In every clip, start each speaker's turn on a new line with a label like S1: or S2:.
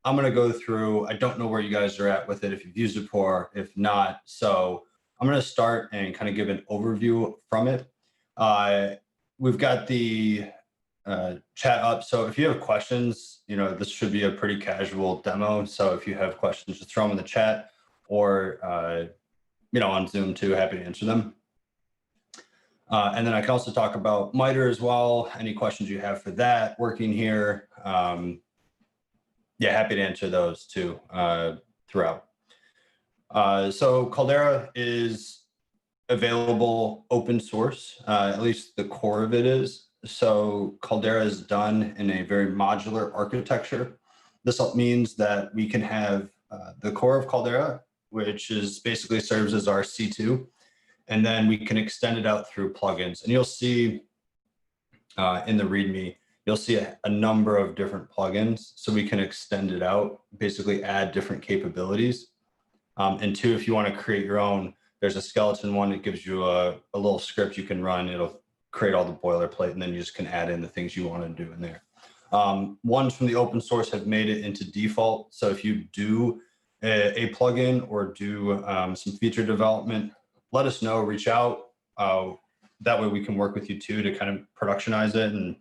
S1: I'm going to go through, I don't know where you guys are at with it, if you've used it before, if not. So I'm going to start and kind of give an overview from it. We've got the chat up. So if you have questions, this should be a pretty casual demo. So if you have questions, just throw them in the chat or, on Zoom too, happy to answer them. And then I can also talk about Mitre as well. Any questions you have for that working here. Yeah, happy to answer those too throughout. So Caldera is available open source, at least the core of it is. So Caldera is done in a very modular architecture. This means that we can have the core of Caldera, which is basically serves as our C2, and then we can extend it out through plugins. And you'll see in the README, you'll see a number of different plugins. So we can extend it out, basically add different capabilities. And two, if you want to create your own, there's a skeleton one that gives you a little script you can run. It'll create all the boilerplate, and then you just can add in the things you want to do in there. Ones from the open source have made it into default. So if you do a plugin or do some feature development, let us know, reach out. That way we can work with you too to kind of productionize it and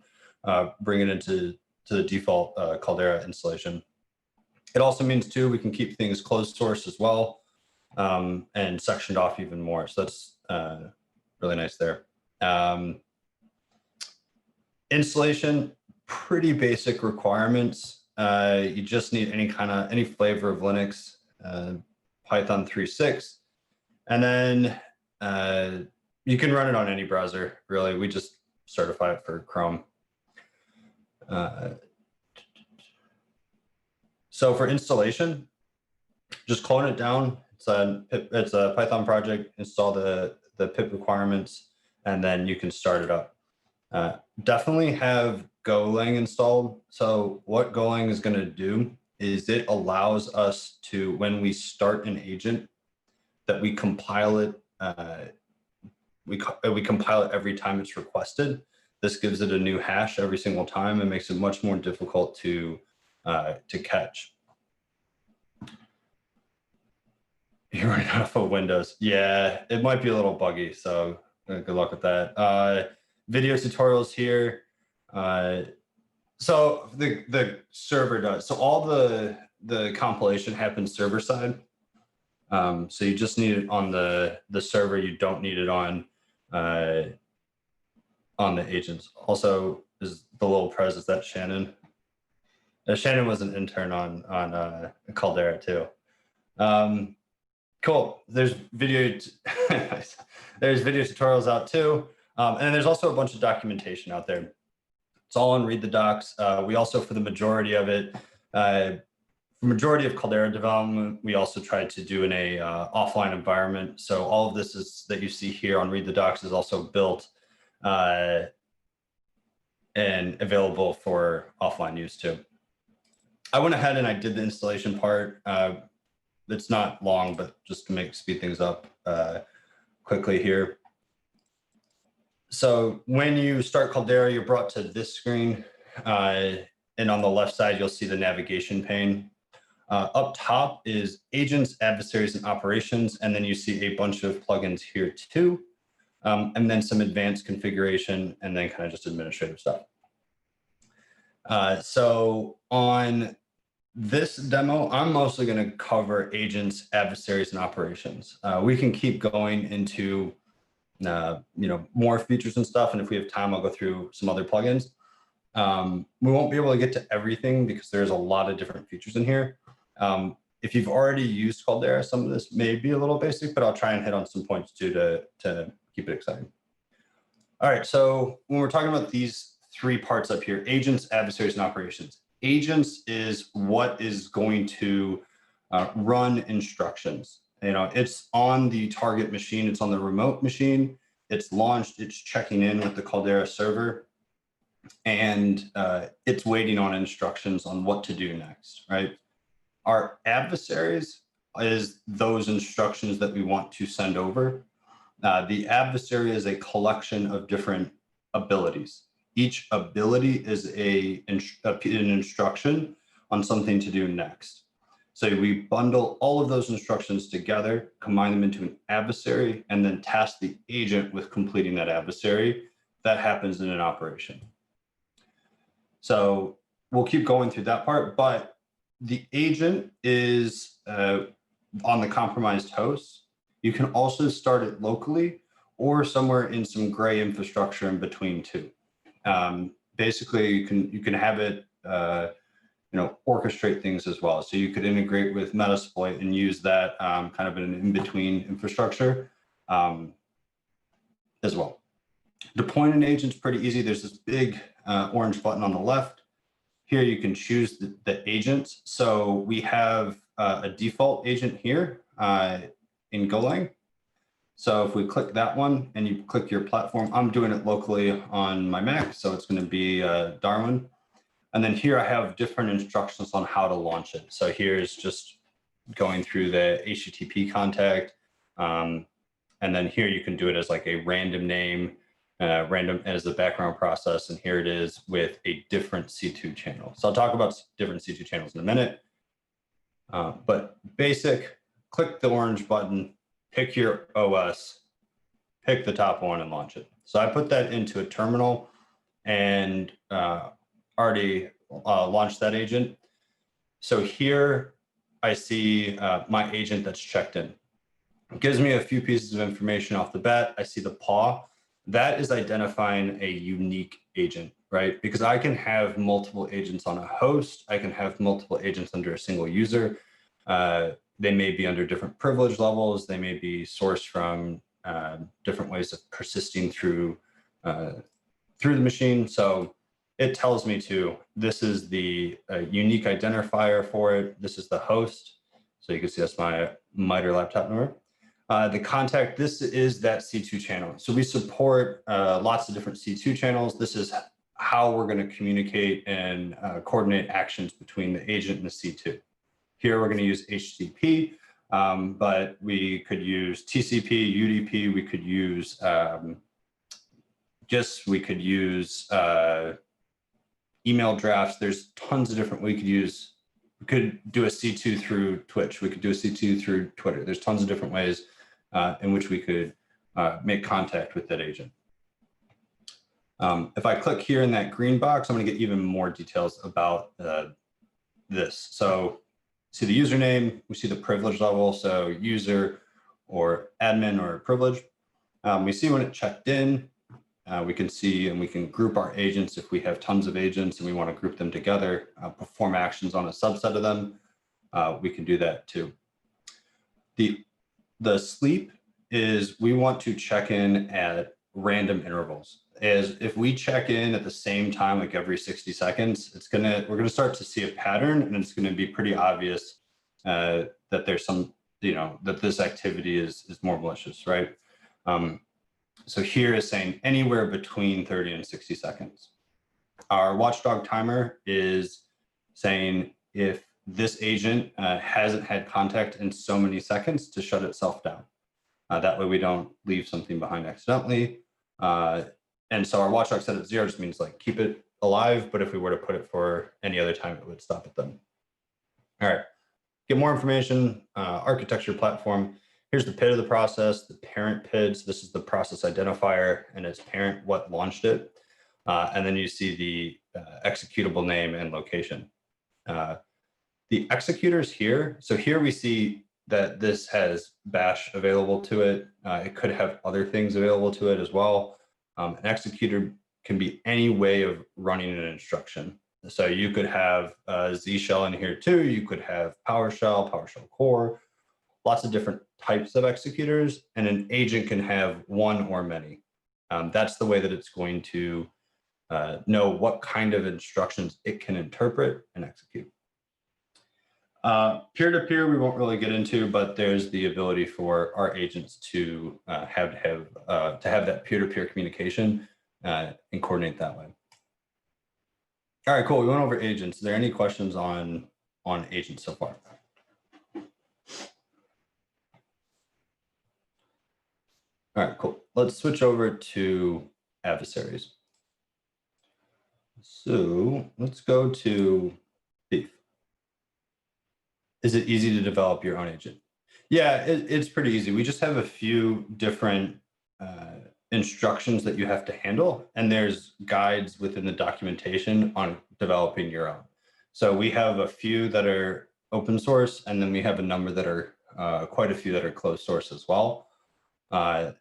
S1: bring it into the default Caldera installation. It also means too, we can keep things closed source as well and sectioned off even more. So that's really nice there. Installation, pretty basic requirements. You just need any flavor of Linux, Python 3.6, and then you can run it on any browser, really. We just certify it for Chrome. So for installation, just clone it down. It's a Python project, install the pip requirements, and then you can start it up. Definitely have Golang installed. So what Golang is going to do is it allows us to, when we start an agent, that we compile it. We compile it every time it's requested. This gives it a new hash every single time and makes it much more difficult to catch. You're running off of Windows. Yeah, it might be a little buggy, so good luck with that. Video tutorials here. So the server does. So all the compilation happens server side. So you just need it on the server. You don't need it on the agents. Also, is the little prez, is that Shannon? Shannon was an intern on Caldera too. Cool. There's video tutorials out too, and then there's also a bunch of documentation out there. It's all on Read the Docs. We also, for the majority of it, majority of Caldera development, we also tried to do in a offline environment. So all of this is that you see here on Read the Docs is also built and available for offline use too. I went ahead and I did the installation part. It's not long, but just to speed things up quickly here. So when you start Caldera, you're brought to this screen, and on the left side, you'll see the navigation pane. Up top is agents, adversaries, and operations, and then you see a bunch of plugins here too, and then some advanced configuration, and then kind of just administrative stuff. So on this demo, I'm mostly going to cover agents, adversaries, and operations. We can keep going into more features and stuff, and if we have time, I'll go through some other plugins. We won't be able to get to everything because there's a lot of different features in here. If you've already used Caldera, some of this may be a little basic, but I'll try and hit on some points too to keep it exciting. All right, so when we're talking about these three parts up here, agents, adversaries, and operations. Agents is what is going to run instructions. It's on the target machine, it's on the remote machine, it's launched, it's checking in with the Caldera server, and it's waiting on instructions on what to do next, right? Our adversaries is those instructions that we want to send over. The adversary is a collection of different abilities. Each ability is an instruction on something to do next. So we bundle all of those instructions together, combine them into an adversary, and then task the agent with completing that adversary. That happens in an operation. So we'll keep going through that part, but the agent is on the compromised host. You can also start it locally or somewhere in some gray infrastructure in between two. Basically, you can have it orchestrate things as well. So you could integrate with Metasploit and use that kind of an in-between infrastructure as well. Deploying an agent's pretty easy. There's this big orange button on the left. Here you can choose the agents. So we have a default agent here in Golang. So if we click that one and you click your platform, I'm doing it locally on my Mac, so it's going to be Darwin. And then here I have different instructions on how to launch it. So here's just going through the HTTP contact. And then here you can do it as like a random name, random as the background process. And here it is with a different C2 channel. So I'll talk about different C2 channels in a minute. But basic, click the orange button, pick your OS, pick the top one and launch it. So I put that into a terminal and already launched that agent. So here I see my agent that's checked in. It gives me a few pieces of information off the bat. I see the paw. That is identifying a unique agent, right? Because I can have multiple agents on a host. I can have multiple agents under a single user. They may be under different privilege levels. They may be sourced from different ways of persisting through the machine. So it tells me this is the unique identifier for it. This is the host. So you can see that's my Mitre laptop number. The contact, this is that C2 channel. So we support lots of different C2 channels. This is how we're going to communicate and coordinate actions between the agent and the C2. Here we're going to use HTTP, but we could use TCP, UDP, we could use we could use email drafts. There's tons of different, we could do a C2 through Twitch. We could do a C2 through Twitter. There's tons of different ways in which we could make contact with that agent. If I click here in that green box, I'm going to get even more details about this. So see the username, we see the privilege level. So user or admin or privilege. We see when it checked in. We can see and we can group our agents if we have tons of agents and we want to group them together, perform actions on a subset of them. We can do that too. The sleep is we want to check in at random intervals. As if we check in at the same time, like every 60 seconds, we're gonna start to see a pattern, and it's gonna be pretty obvious that there's some, that this activity is more malicious, right? So here is saying anywhere between 30 and 60 seconds. Our Watchdog Timer is saying if this agent hasn't had contact in so many seconds to shut itself down. That way we don't leave something behind accidentally. And so our watchdog set at 0 just means like keep it alive, but if we were to put it for any other time, it would stop it then. All right, get more information, architecture platform. Here's the PID of the process, the parent PID. So this is the process identifier and its parent, what launched it. And then you see the executable name and location. The executors here, so here we see that this has bash available to it. It could have other things available to it as well. An executor can be any way of running an instruction. So you could have Z shell in here too. You could have PowerShell, PowerShell core, lots of different types of executors, and an agent can have one or many. That's the way that it's going to know what kind of instructions it can interpret and execute. Peer-to-peer, we won't really get into, but there's the ability for our agents to have that peer-to-peer communication and coordinate that way. All right, cool. We went over agents. Are there any questions on agents so far? All right, cool. Let's switch over to adversaries. So let's go to thief. Is it easy to develop your own agent? Yeah, it's pretty easy. We just have a few different instructions that you have to handle, and there's guides within the documentation on developing your own. So we have a few that are open source, and then we have a number that are quite a few that are closed source as well.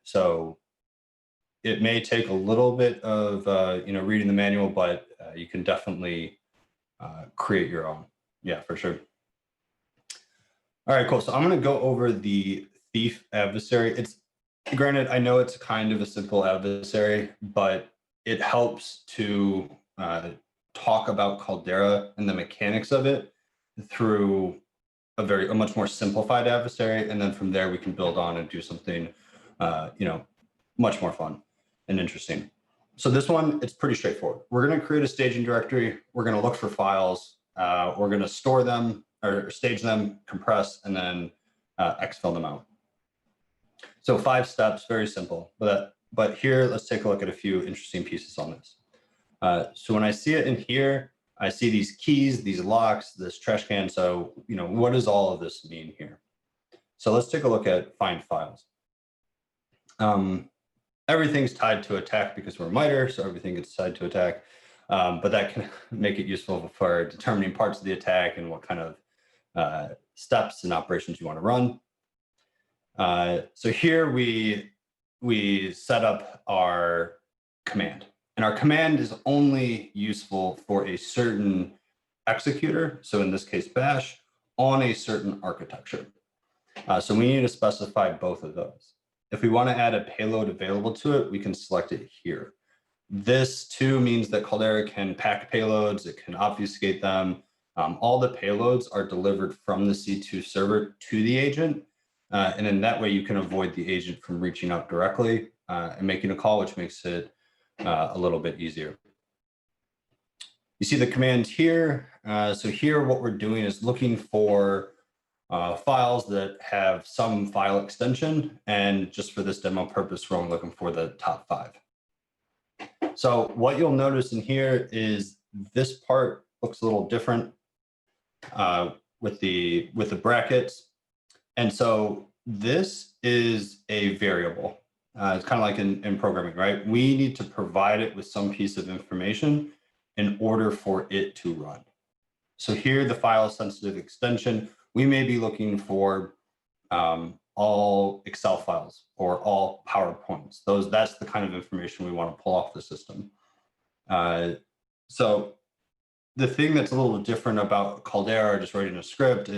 S1: So it may take a little bit of reading the manual, but you can definitely create your own. Yeah, for sure. All right, cool. So I'm going to go over the thief adversary. It's granted, I know it's kind of a simple adversary, but it helps to talk about Caldera and the mechanics of it through a much more simplified adversary, and then from there we can build on and do something, much more fun and interesting. So this one, it's pretty straightforward. We're going to create a staging directory. We're going to look for files. We're going to store them or stage them, compress, and then exfil them out. So 5 steps, very simple. But here, let's take a look at a few interesting pieces on this. So when I see it in here, I see these keys, these locks, this trash can. So, what does all of this mean here? So let's take a look at find files. Everything's tied to attack because we're Mitre, so everything gets tied to attack. But that can make it useful for determining parts of the attack and what kind of steps and operations you want to run. So here we set up our command, and our command is only useful for a certain executor. So in this case, bash on a certain architecture. So we need to specify both of those. If we want to add a payload available to it, we can select it here. This too means that Caldera can pack payloads, it can obfuscate them. All the payloads are delivered from the C2 server to the agent. And in that way, you can avoid the agent from reaching out directly and making a call, which makes it a little bit easier. You see the command here. So here, what we're doing is looking for files that have some file extension. And just for this demo purpose, we're only looking for the top 5. So what you'll notice in here is this part looks a little different with the brackets. And so this is a variable. It's kind of like in programming, right? We need to provide it with some piece of information in order for it to run. So here, the file sensitive extension, we may be looking for all Excel files or all PowerPoints. That's the kind of information we want to pull off the system. So the thing that's a little different about Caldera, just writing a script,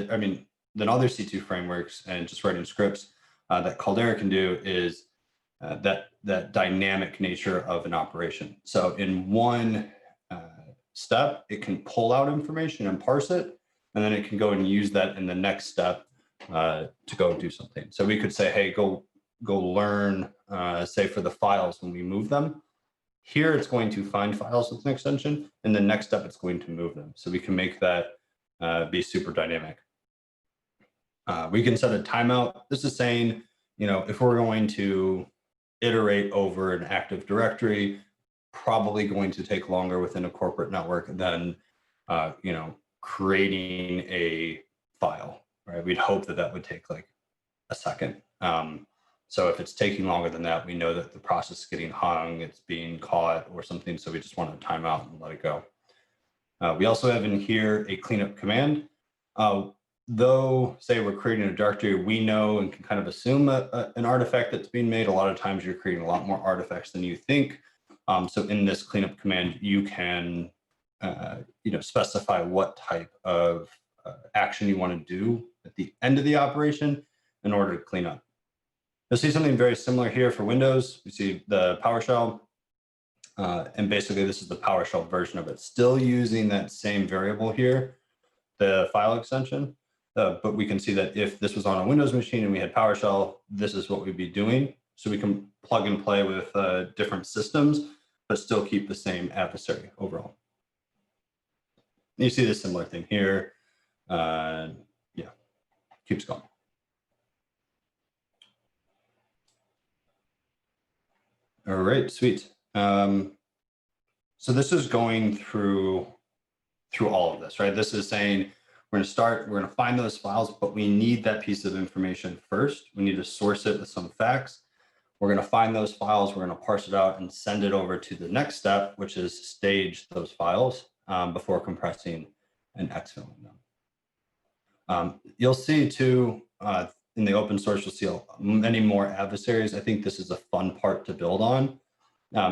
S1: than other C2 frameworks and just writing scripts that Caldera can do is that dynamic nature of an operation. So in one step, it can pull out information and parse it, and then it can go and use that in the next step to go do something. So we could say, hey, go learn, say for the files when we move them. Here, it's going to find files with an extension, and the next step, it's going to move them. So we can make that be super dynamic. We can set a timeout. This is saying, if we're going to iterate over an Active Directory, probably going to take longer within a corporate network than, creating a file, right? We'd hope that would take like a second. So if it's taking longer than that, we know that the process is getting hung, it's being caught or something. So we just want to time out and let it go. We also have in here a cleanup command. Though, say we're creating a directory, we know and can kind of assume an artifact that's being made. A lot of times you're creating a lot more artifacts than you think. So in this cleanup command, you can specify what type of action you want to do at the end of the operation in order to clean up. You'll see something very similar here for Windows. We see the PowerShell, and basically this is the PowerShell version of it, still using that same variable here, the file extension. But we can see that if this was on a Windows machine and we had PowerShell, this is what we'd be doing. So we can plug and play with different systems, but still keep the same adversary overall. You see the similar thing here. Yeah, keeps going. All right, sweet. So this is going through all of this, right? This is saying We're going to find those files, but we need that piece of information first. We need to source it with some facts. We're going to find those files. We're going to parse it out and send it over to the next step, which is stage those files before compressing and exfilling them. You'll see too, in the open source, you'll see many more adversaries. I think this is a fun part to build on.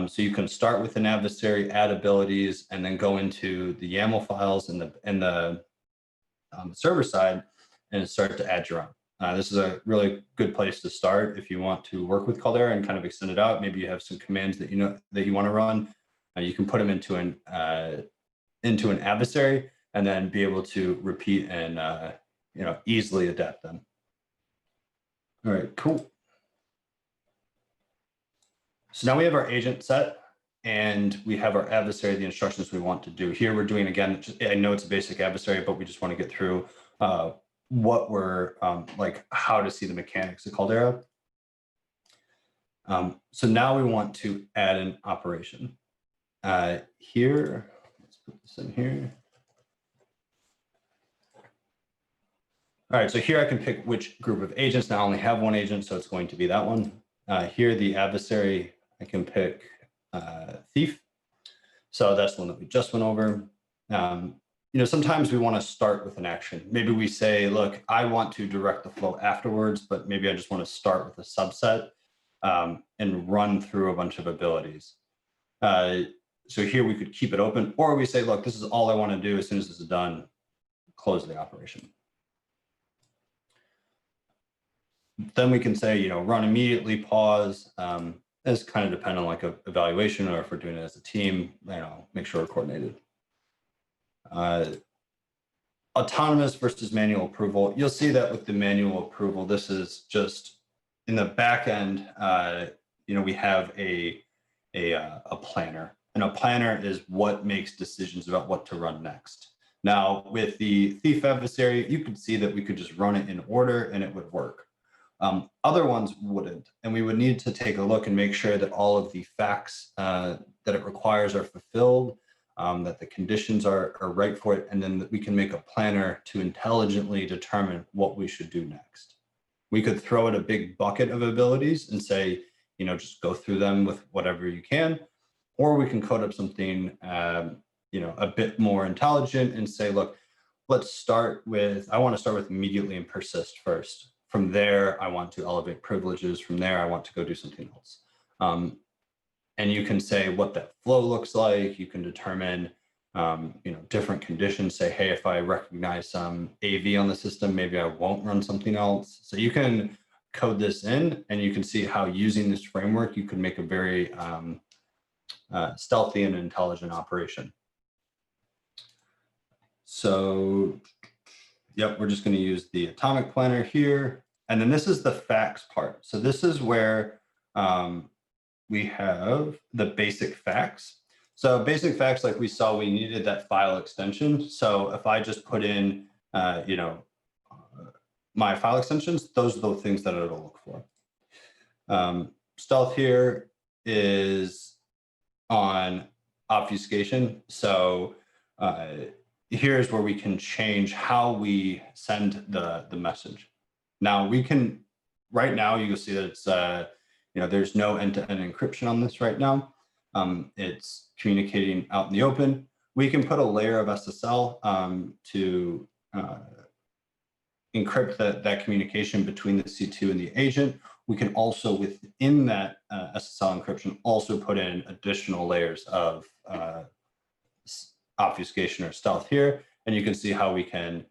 S1: So you can start with an adversary, add abilities, and then go into the YAML files and the server side and start to add your own. This is a really good place to start if you want to work with Caldera and kind of extend it out. Maybe you have some commands that you want to run. You can put them into an adversary and then be able to repeat and easily adapt them. All right, cool. So now we have our agent set and we have our adversary, the instructions we want to do. Here we're doing, again, I know it's a basic adversary, but we just want to get through what we're like how to see the mechanics of Caldera. So now we want to add an operation. Here, let's put this in here. All right, so here I can pick which group of agents. Now I only have one agent, so it's going to be that one. Here, the adversary, I can pick thief. So that's the one that we just went over. Sometimes we want to start with an action. Maybe we say, look, I want to direct the flow afterwards, but maybe I just want to start with a subset and run through a bunch of abilities. So here we could keep it open, or we say, look, this is all I want to do. As soon as this is done, close the operation. Then we can say, run immediately, pause. This kind of depend on like a evaluation, or if we're doing it as a team, make sure we're coordinated. Autonomous versus manual approval. You'll see that with the manual approval, this is just in the back end. We have a planner, and a planner is what makes decisions about what to run next. Now, with the thief adversary, you could see that we could just run it in order and it would work. Other ones wouldn't, and we would need to take a look and make sure that all of the facts that it requires are fulfilled, that the conditions are right for it, and then that we can make a planner to intelligently determine what we should do next. We could throw in a big bucket of abilities and say, just go through them with whatever you can, or we can code up something, a bit more intelligent and say, look, let's start with, I want to start with immediately and persist first. From there, I want to elevate privileges. From there, I want to go do something else. And you can say what that flow looks like. You can determine, different conditions. Say, hey, if I recognize some AV on the system, maybe I won't run something else. So you can code this in, and you can see how using this framework, you can make a very stealthy and intelligent operation. So, yep, we're just going to use the atomic planner here. And then this is the facts part. So this is where we have the basic facts. So basic facts, like we saw, we needed that file extension. So if I just put in, my file extensions, those are the things that it'll look for. Stealth here is on obfuscation. So here's where we can change how we send the message. Now we can, right now you'll see that it's, there's no end-to-end encryption on this right now. It's communicating out in the open. We can put a layer of SSL to encrypt that communication between the C2 and the agent. We can also, within that SSL encryption, also put in additional layers of obfuscation or stealth here. And you can see how we can,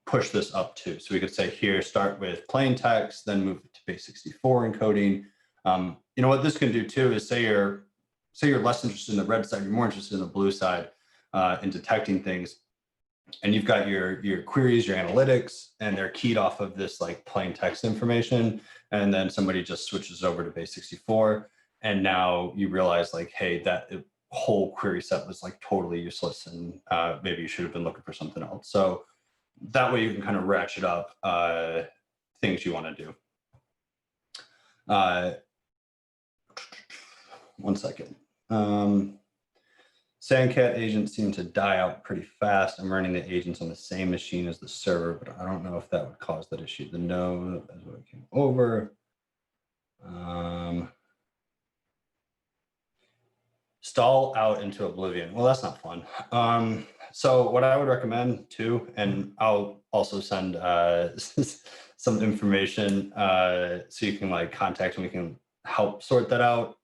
S1: push this up too. So we could say here, start with plain text, then move it to base 64 encoding. What this can do too is say you're less interested in the red side, you're more interested in the blue side in detecting things. And you've got your queries, your analytics, and they're keyed off of this like plain text information. And then somebody just switches over to base 64. And now you realize like, hey, that whole query set was like totally useless. And maybe you should have been looking for something else. So that way you can kind of ratchet up things you want to do. One second. Sandcat agents seem to die out pretty fast. I'm running the agents on the same machine as the server, but I don't know if that would cause that issue. The no, that's what it came over. Stall out into oblivion. Well, that's not fun. So what I would recommend too, and I'll also send some information so you can like contact and we can help sort that out.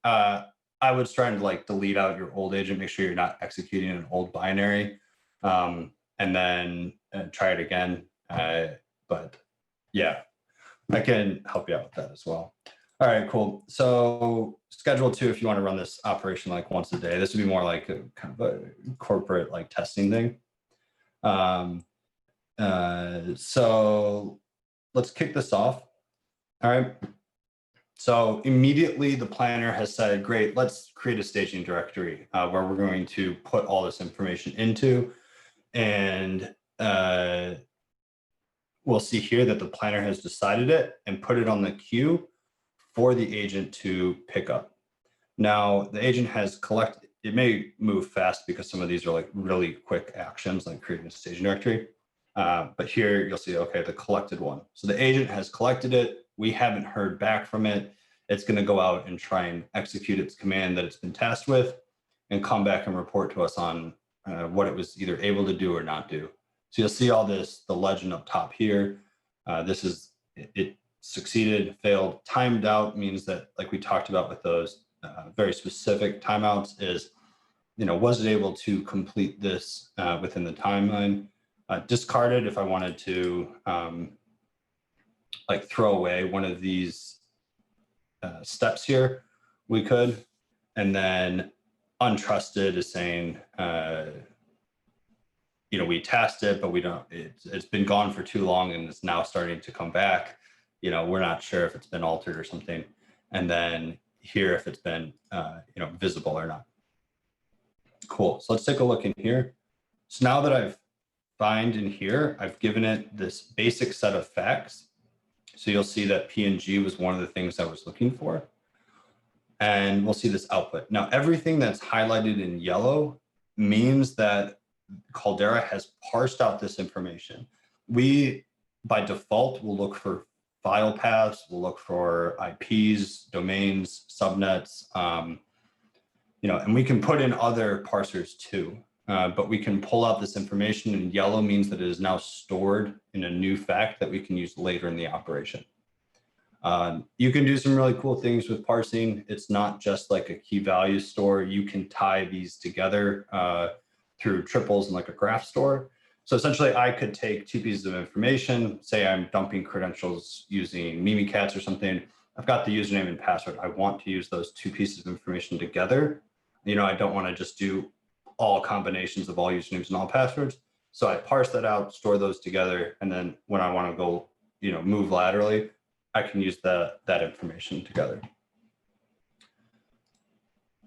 S1: I would try and like delete out your old agent, make sure you're not executing an old binary, and then try it again. But yeah, I can help you out with that as well. All right, cool. So schedule 2, if you want to run this operation like once a day, this would be more like a kind of a corporate like testing thing. So let's kick this off. All right. So immediately the planner has said, great, let's create a staging directory where we're going to put all this information into. And we'll see here that the planner has decided it and put it on the queue for the agent to pick up. Now, the agent has collected, it may move fast because some of these are like really quick actions, like creating a staging directory. But here you'll see, okay, the collected one. So the agent has collected it. We haven't heard back from it. It's going to go out and try and execute its command that it's been tasked with and come back and report to us on what it was either able to do or not do. So you'll see all this, the legend up top here. This is, it succeeded, failed. Timed out means that, like we talked about with those very specific timeouts, is, you know, was it able to complete this within the timeline? Discarded, if I wanted to like throw away one of these steps here, we could. And then untrusted is saying, you know, we tasked it, but we don't, it's been gone for too long and it's now starting to come back. You know, we're not sure if it's been altered or something. And then here, if it's been, you know, visible or not. Cool. So let's take a look in here. So now that I've found in here, I've given it this basic set of facts. So you'll see that P&G was one of the things I was looking for. And we'll see this output. Now, everything that's highlighted in yellow means that Caldera has parsed out this information. We, by default, will look for file paths, we'll look for IPs, domains, subnets, you know, and we can put in other parsers too. But we can pull out this information, and yellow means that it is now stored in a new fact that we can use later in the operation. You can do some really cool things with parsing. It's not just like a key value store. You can tie these together through triples and like a graph store. So essentially I could take 2 pieces of information, say I'm dumping credentials using Mimikatz or something. I've got the username and password. I want to use those 2 pieces of information together. You know, I don't want to just do all combinations of all usernames and all passwords. So I parse that out, store those together. And then when I want to go, you know, move laterally, I can use that information together.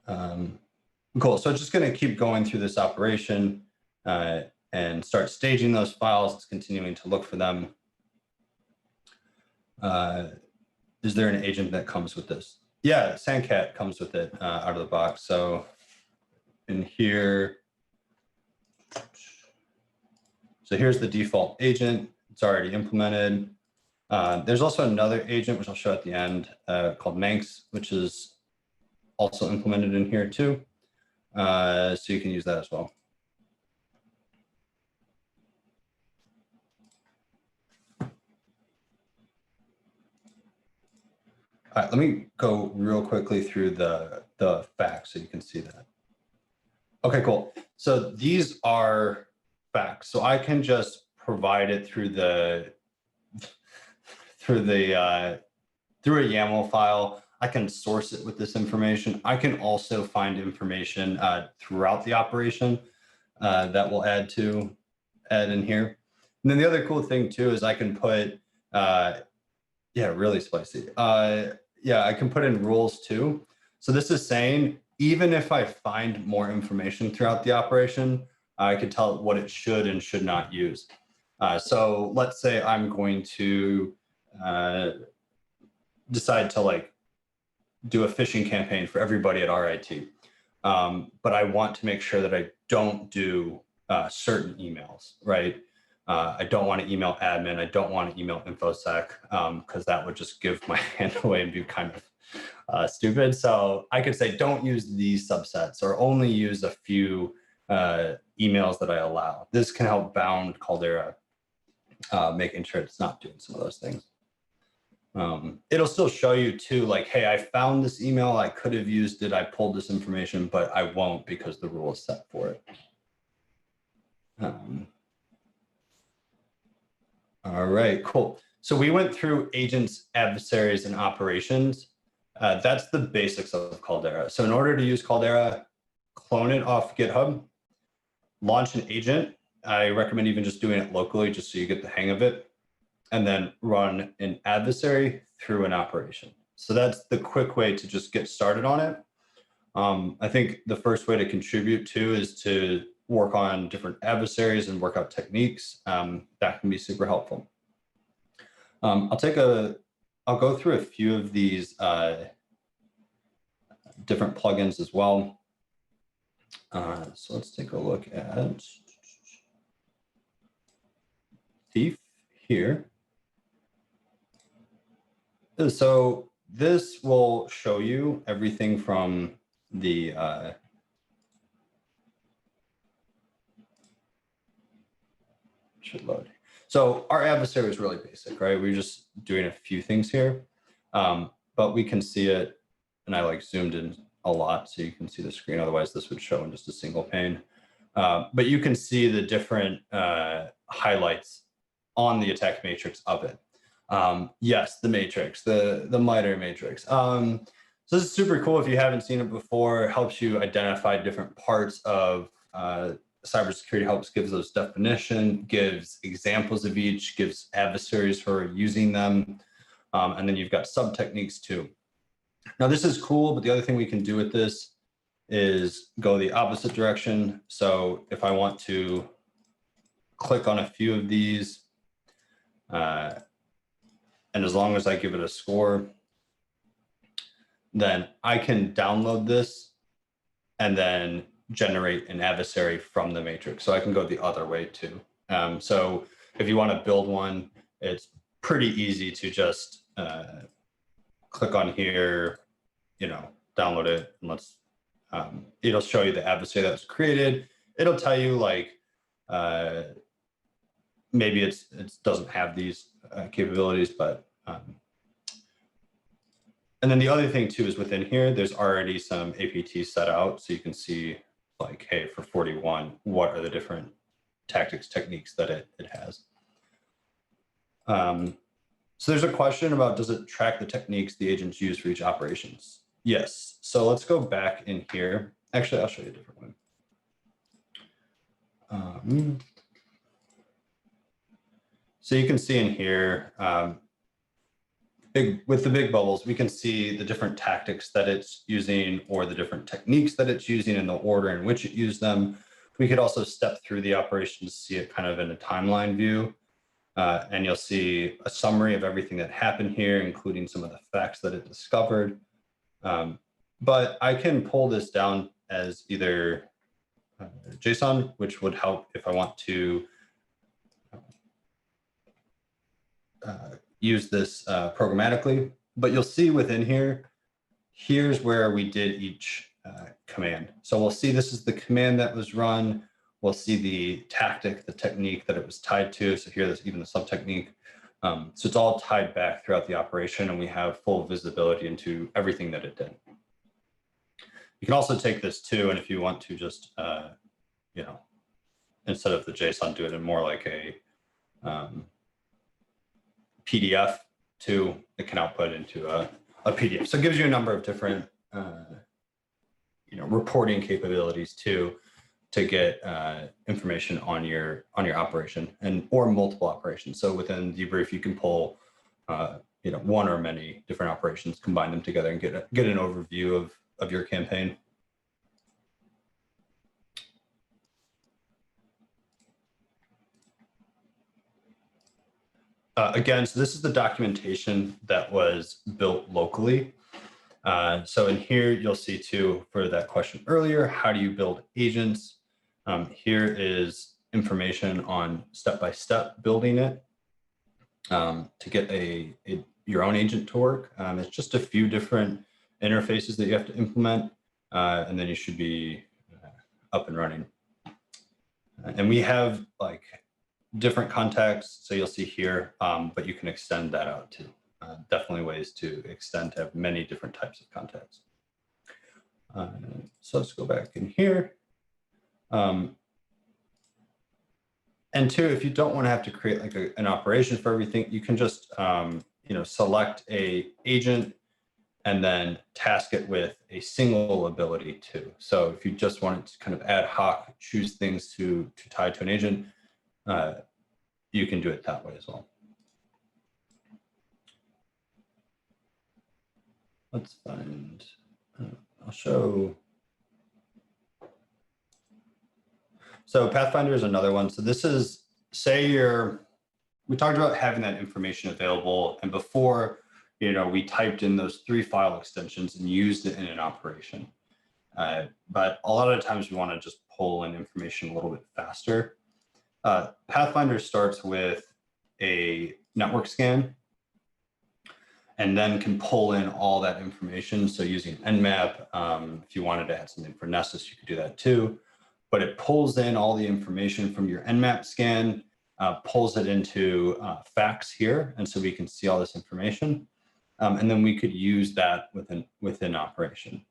S1: Cool. So just going to keep going through this operation and start staging those files. It's continuing to look for them. Is there an agent that comes with this? Yeah, Sandcat comes with it out of the box. So in here, so here's the default agent. It's already implemented. There's also another agent, which I'll show at the end, called Manx, which is also implemented in here too. So you can use that as well. All right, let me go real quickly through the facts so you can see that. Okay, cool. So these are facts. So I can just provide it through through a YAML file. I can source it with this information. I can also find information throughout the operation that we'll add in here. And then the other cool thing too is I can put, yeah, really spicy. Yeah, I can put in rules too. So this is saying, even if I find more information throughout the operation, I could tell it what it should and should not use. So let's say I'm going to decide to like do a phishing campaign for everybody at RIT. but I want to make sure that I don't do certain emails, right? I don't want to email admin. I don't want to email infosec because that would just give my hand away and be kind of stupid. So I could say, don't use these subsets or only use a few emails that I allow. This can help bound Caldera, making sure it's not doing some of those things. It'll still show you too, like, hey, I found this email, I could have used it, I pulled this information, but I won't because the rule is set for it. All right, cool. So we went through agents, adversaries, and operations. That's the basics of Caldera. So in order to use Caldera, clone it off GitHub, launch an agent. I recommend even just doing it locally just so you get the hang of it, and then run an adversary through an operation. So that's the quick way to just get started on it. I think the first way to contribute to is to work on different adversaries and work out techniques. That can be super helpful. I'll go through a few of these different plugins as well. So let's take a look at Thief here. So this will show you everything from the should load. So our adversary is really basic, right? We're just doing a few things here, but we can see it, and I like zoomed in a lot so you can see the screen. Otherwise, this would show in just a single pane. But you can see the different highlights on the attack matrix of it. Yes, the matrix, the Mitre matrix. So this is super cool. If you haven't seen it before, it helps you identify different parts of cybersecurity, helps gives those definition, gives examples of each, gives adversaries who are using them. And then you've got sub techniques too. Now this is cool, but the other thing we can do with this is go the opposite direction. So if I want to click on a few of these, and as long as I give it a score, then I can download this and then generate an adversary from the matrix. So I can go the other way too. So if you want to build one, it's pretty easy to just click on here, download it, and it'll show you the adversary that was created. It'll tell you like, maybe it doesn't have these capabilities, but and then the other thing too is within here, there's already some APT set out. So you can see like, hey, for 41, what are the different tactics, techniques that it has. So there's a question about, does it track the techniques the agents use for each operations? Yes. So let's go back in here. Actually, I'll show you a different one. So you can see in here, with the big bubbles, we can see the different tactics that it's using or the different techniques that it's using and the order in which it used them. We could also step through the operation to see it kind of in a timeline view. And you'll see a summary of everything that happened here, including some of the facts that it discovered. But I can pull this down as either JSON, which would help if I want to use this programmatically. But you'll see within here, here's where we did each command. So we'll see this is the command that was run. We'll see the tactic, the technique that it was tied to. So here, there's even the sub technique. So it's all tied back throughout the operation, and we have full visibility into everything that it did. You can also take this too, and if you want to just, instead of the JSON, do it in more like a PDF too. It can output into a PDF. So it gives you a number of different, reporting capabilities too, to get information on your operation or multiple operations. So within debrief, you can pull one or many different operations, combine them together, and get an overview of your campaign. Again, so this is the documentation that was built locally. So in here, you'll see too, for that question earlier, how do you build agents? Here is information on step-by-step building it to get your own agent to work. It's just a few different interfaces that you have to implement, and then you should be up and running. And we have like different contexts, so you'll see here, but you can extend that out too. Definitely ways to extend to have many different types of contexts. So let's go back in here. And two, if you don't want to have to create like an operation for everything, you can just select a agent and then task it with a single ability too. So if you just wanted to kind of ad hoc choose things to tie to an agent, you can do it that way as well. Let's find, I'll show. So Pathfinder is another one. So this is, say we talked about having that information available, and before, we typed in those 3 file extensions and used it in an operation. But a lot of times we want to just pull in information a little bit faster. Pathfinder starts with a network scan and then can pull in all that information. So using Nmap, if you wanted to add something for Nessus, you could do that too. But it pulls in all the information from your Nmap scan, pulls it into facts here. And so we can see all this information. And then we could use that within operation.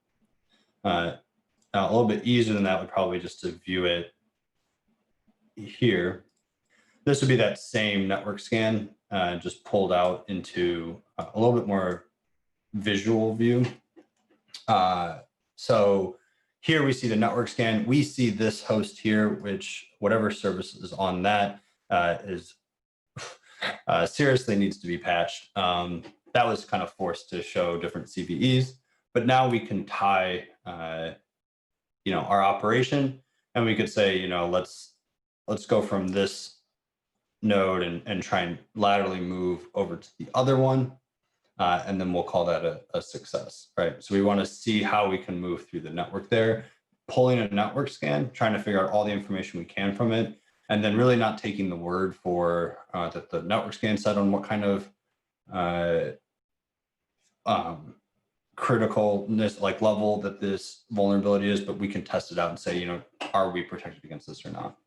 S1: Now, a little bit easier than that would probably just to view it here. This would be that same network scan, just pulled out into a little bit more visual view. So here we see the network scan. We see this host here, which whatever service is on that is seriously needs to be patched. That was kind of forced to show different CVEs, but now we can tie, our operation, and we could say, let's go from this node and try and laterally move over to the other one, and then we'll call that a success, right? So we want to see how we can move through the network there, pulling a network scan, trying to figure out all the information we can from it, and then really not taking the word for that the network scan said on what kind of criticalness, like level that this vulnerability is, but we can test it out and say, are we protected against this or not?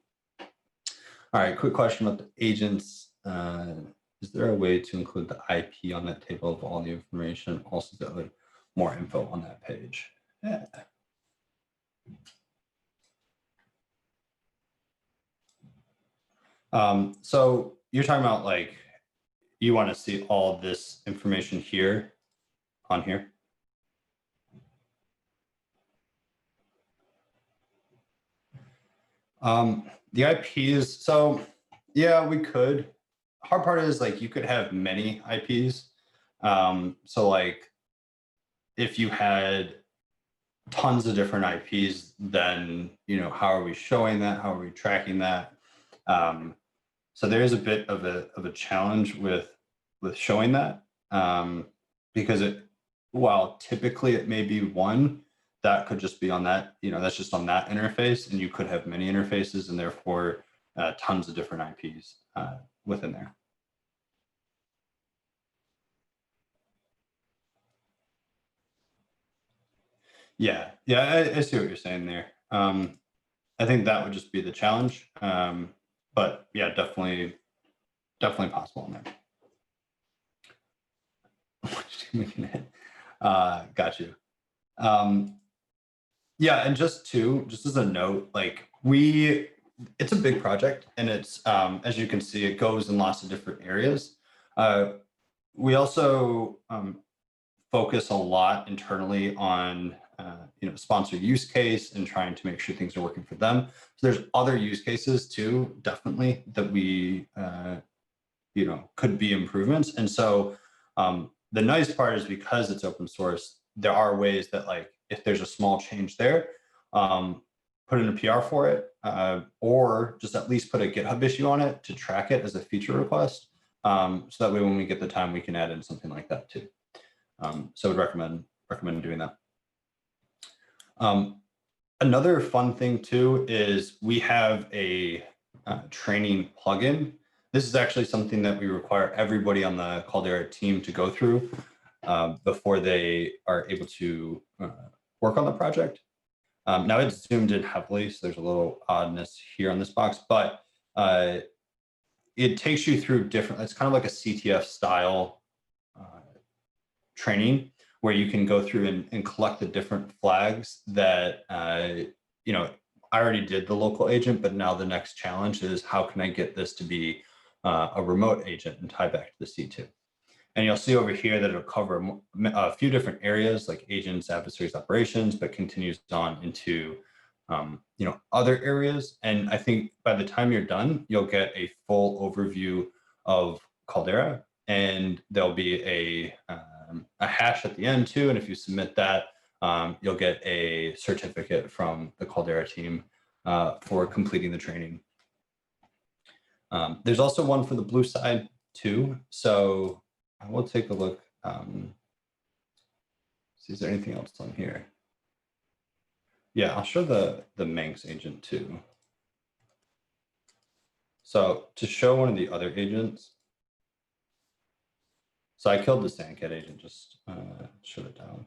S1: All right, quick question about the agents. Is there a way to include the IP on that table of all the information? Also, get more info on that page. Yeah. So you're talking about like, you want to see all this information here on here? The IP is, so yeah, we could. Hard part is like you could have many IPs. So like if you had tons of different IPs, then how are we showing that? How are we tracking that? So there is a bit of a challenge with showing that, because while typically it may be one, that could just be on that, that's just on that interface, and you could have many interfaces and therefore tons of different IPs within there. Yeah, I see what you're saying there. I think that would just be the challenge, but yeah, definitely possible in there. Got you. Yeah, and just as a note, like it's a big project, and it's as you can see, it goes in lots of different areas. We also focus a lot internally on sponsor use case and trying to make sure things are working for them. So there's other use cases too, definitely, that we could be improvements. And so the nice part is, because it's open source, there are ways that, like, if there's a small change there, put in a PR for it, or just at least put a GitHub issue on it to track it as a feature request. So that way, when we get the time, we can add in something like that too. So I would recommend recommend doing that. Another fun thing too is we have a training plugin. This is actually something that we require everybody on the Caldera team to go through before they are able to work on the project. Now it's zoomed in heavily, so there's a little oddness here on this box, but it takes you through different, it's kind of like a CTF style training where you can go through and collect the different flags that, you know, I already did the local agent, but now the next challenge is how can I get this to be a remote agent and tie back to the C2. And you'll see over here that it'll cover a few different areas like agents, adversaries, operations, but continues on into you know, other areas. And I think by the time you're done, you'll get a full overview of Caldera, and there'll be a hash at the end too. And if you submit that, you'll get a certificate from the Caldera team for completing the training. There's also one for the blue side too. So I will take a look. See, is there anything else on here? Yeah, I'll show the Manx agent too. So to show one of the other agents, so I killed the Sandcat agent, just shut it down.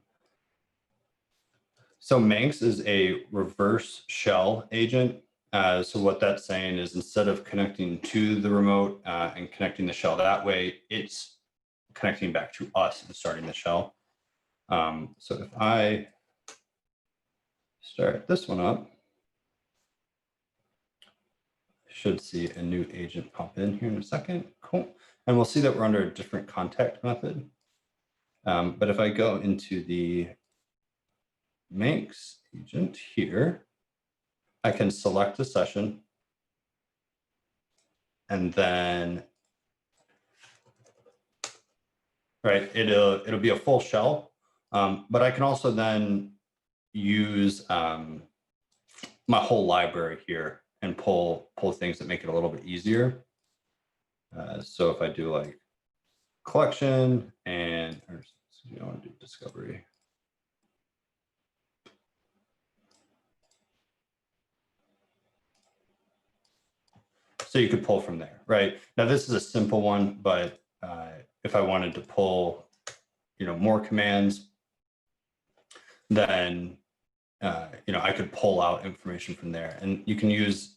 S1: So Manx is a reverse shell agent. So what that's saying is instead of connecting to the remote and connecting the shell that way, it's connecting back to us and starting the shell. So if I start this one up, I should see a new agent pop in here in a second. Cool. And we'll see that we're under a different contact method. But if I go into the Manx agent here, I can select a session and then, right, it'll be a full shell, but I can also then use my whole library here and pull things that make it a little bit easier. So if I do like collection and, or you don't want to do discovery. So you could pull from there, right? Now this is a simple one, but if I wanted to pull, you know, more commands, then you know, I could pull out information from there, and you can use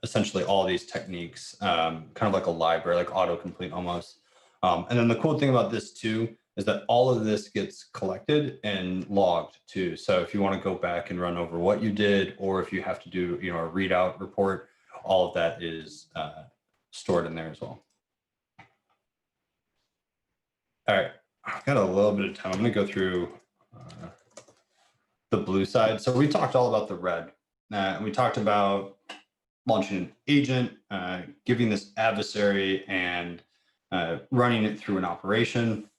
S1: essentially all these techniques, kind of like a library, like autocomplete almost. And then the cool thing about this too is that all of this gets collected and logged too. So if you want to go back and run over what you did, or if you have to do, you know, a readout report, all of that is stored in there as well. All right, I've got a little bit of time. I'm going to go through the blue side. So we talked all about the red. We talked about launching an agent, giving this adversary, and running it through an operation.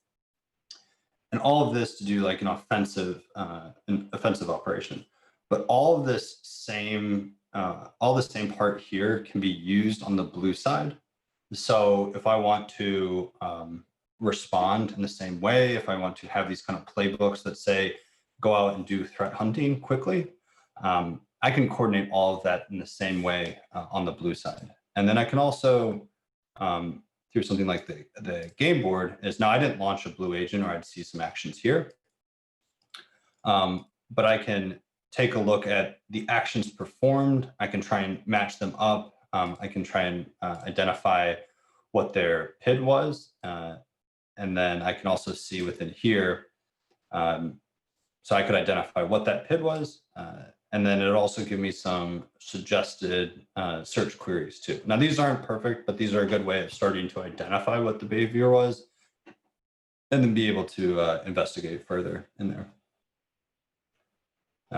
S1: And all of this to do like an offensive operation. But all of this same, all the same part here can be used on the blue side. So if I want to respond in the same way, if I want to have these kind of playbooks that say, go out and do threat hunting quickly, I can coordinate all of that in the same way on the blue side. And then I can also, through something like the game board, is now I didn't launch a blue agent, or I'd see some actions here. But I can take a look at the actions performed. I can try and match them up. I can try and identify what their PID was. And then I can also see within here, so I could identify what that PID was. And then it'll also give me some suggested search queries too. Now, these aren't perfect, but these are a good way of starting to identify what the behavior was and then be able to investigate further in there.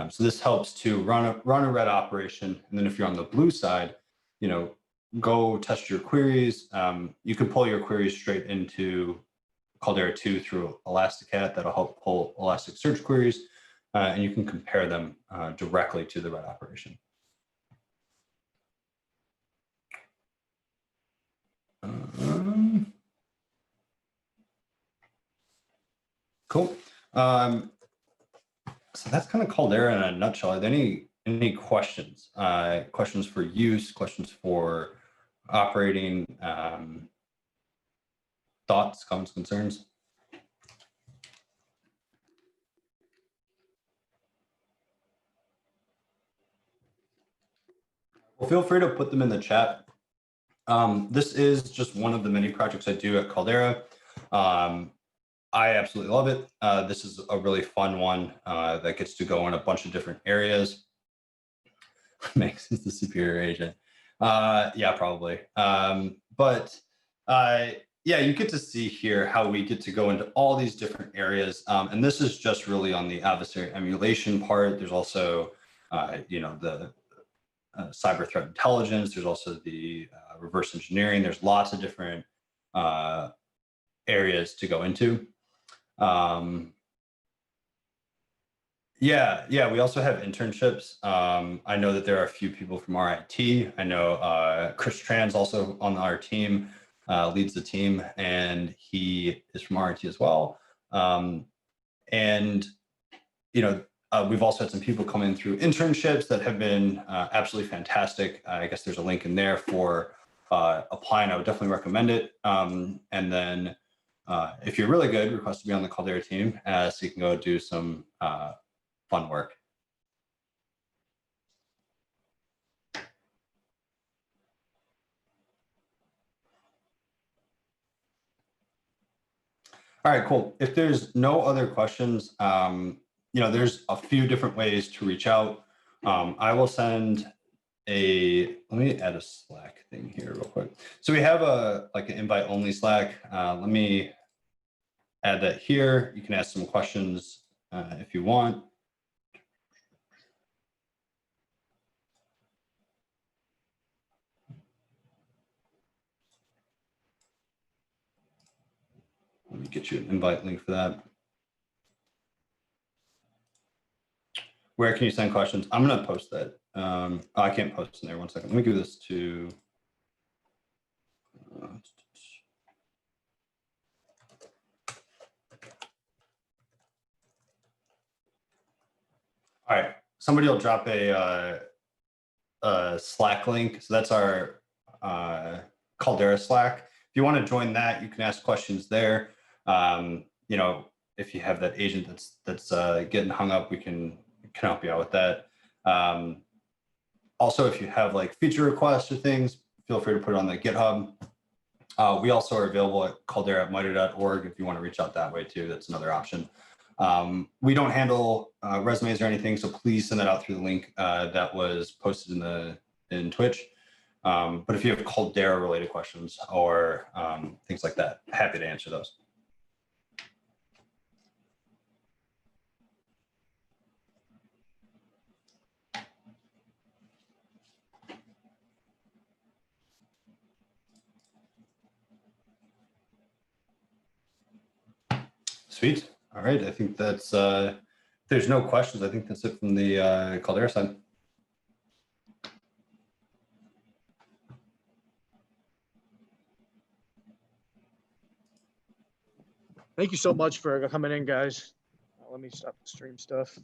S1: So this helps to run a red operation. And then if you're on the blue side, you know, go test your queries. You can pull your queries straight into Caldera 2 through Elasticat. That'll help pull Elasticsearch queries. And you can compare them directly to the red operation. Cool. So that's kind of Caldera in a nutshell. Are there any questions? Questions for use, questions for operating, thoughts, comments, concerns? Well, feel free to put them in the chat. This is just one of the many projects I do at Caldera. I absolutely love it. This is a really fun one that gets to go in a bunch of different areas. Manx is the superior agent. Yeah, probably. Yeah, you get to see here how we get to go into all these different areas. And this is just really on the adversary emulation part. There's also, the cyber threat intelligence. There's also the reverse engineering. There's lots of different areas to go into. Yeah, we also have internships. I know that there are a few people from our IT. I know Chris Tran's also on our team, leads the team, and he is from our IT as well. We've also had some people come in through internships that have been absolutely fantastic. I guess there's a link in there for applying. I would definitely recommend it. And then if you're really good, request to be on the Caldera team so you can go do some fun work. All right, cool. If there's no other questions, there's a few different ways to reach out. I will send let me add a Slack thing here real quick. So we have an invite only Slack. Let me add that here. You can ask some questions if you want. Let me get you an invite link for that. Where can you send questions? I'm going to post that. I can't post in there. 1 second. Let me give this to. All right. Somebody will drop a Slack link. So that's our Caldera Slack. If you want to join that, you can ask questions there. If you have that agent that's getting hung up, we can help you out with that. Also, if you have feature requests or things, feel free to put it on the GitHub. We also are available at caldera@mitre.org if you want to reach out that way too. That's another option. We don't handle resumes or anything, so please send that out through the link that was posted in Twitch. But if you have Caldera related questions or things like that, happy to answer those. Sweet. All right. I think that's, if there's no questions, I think that's it from the Caldera side.
S2: Thank you so much for coming in, guys. Let me stop the stream stuff.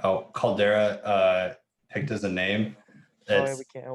S1: Oh, Caldera picked as a name.
S2: Oh, yeah, we can't.